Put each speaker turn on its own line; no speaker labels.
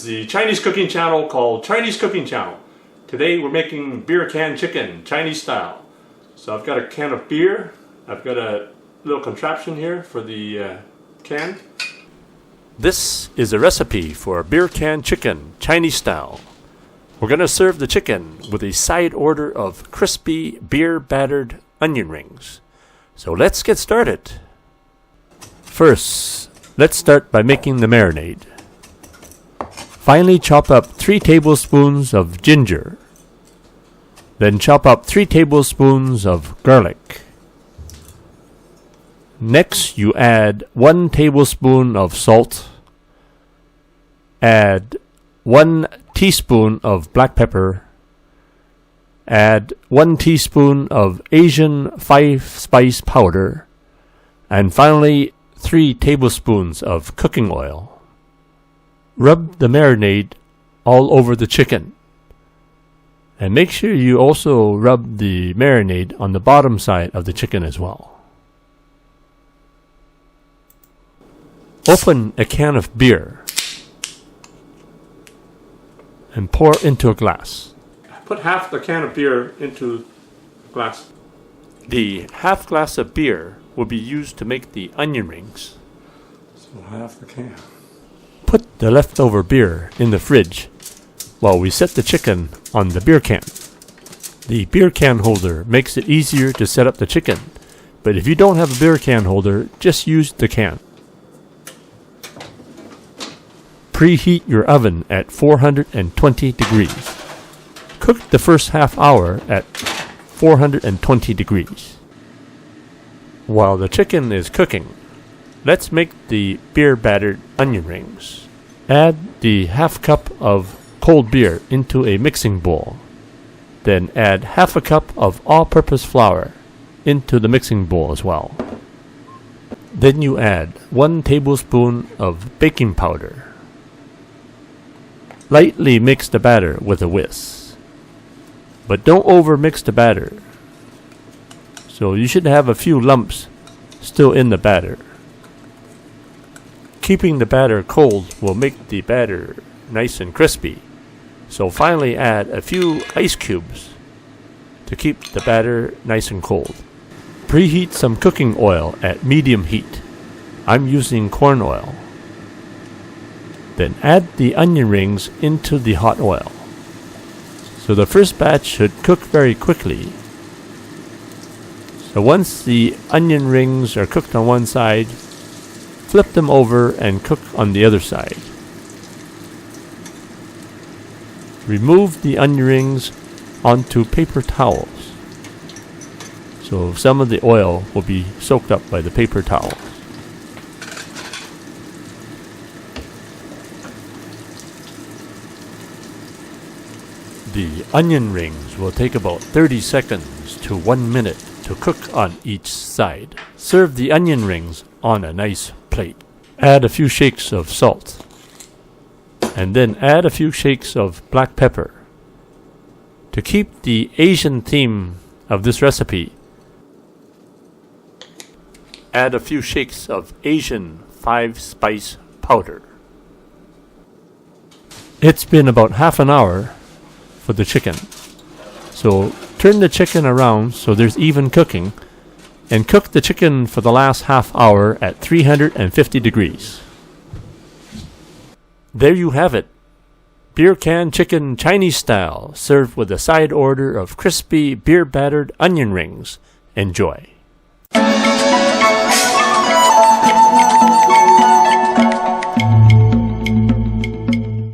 is the Chinese cooking channel called Chinese Cooking Channel. Today we're making beer can chicken, Chinese style. So I've got a can of beer. I've got a little contraption here for the can. This is a recipe for beer can chicken, Chinese style. We're going to serve the chicken with a side order of crispy beer-battered onion rings. So let's get started. First, let's start by making the marinade. Finely chop up 3 tablespoons of ginger. Then chop up 3 tablespoons of garlic. Next, you add 1 tablespoon of salt. Add 1 teaspoon of black pepper. Add 1 teaspoon of Asian 5-spice powder. And finally, 3 tablespoons of cooking oil. Rub the marinade all over the chicken. And make sure you also rub the marinade on the bottom side of the chicken as well. Open a can of beer and pour into a glass. Put half the can of beer into a glass. The half glass of beer will be used to make the onion rings. So half the can. Put the leftover beer in the fridge while we set the chicken on the beer can. The beer can holder makes it easier to set up the chicken, but if you don't have a beer can holder, just use the can. Preheat your oven at 420 degrees. Cook the first half hour at 420 degrees. While the chicken is cooking, let's make the beer-battered onion rings. Add the half cup of cold beer into a mixing bowl. Then add half a cup of all-purpose flour into the mixing bowl as well. Then you add 1 tablespoon of baking powder. Lightly mix the batter with a whisk. But don't over-mix the batter. So you should have a few lumps still in the batter. Keeping the batter cold will make the batter nice and crispy. So finally add a few ice cubes to keep the batter nice and cold. Preheat some cooking oil at medium heat. I'm using corn oil. Then add the onion rings into the hot oil. So the first batch should cook very quickly. So once the onion rings are cooked on one side, flip them over and cook on the other side. Remove the onion rings onto paper towels. So some of the oil will be soaked up by the paper towel. The onion rings will take about 30 seconds to 1 minute to cook on each side. Serve the onion rings on a nice plate. Add a few shakes of salt. And then add a few shakes of black pepper. To keep the Asian theme of this recipe, add a few shakes of Asian 5-spice powder. It's been about half an hour for the chicken. So turn the chicken around so there's even cooking, and cook the chicken for the last half hour at 350 degrees. There you have it. Beer can chicken Chinese style, served with a side order of crispy beer-battered onion rings. Enjoy.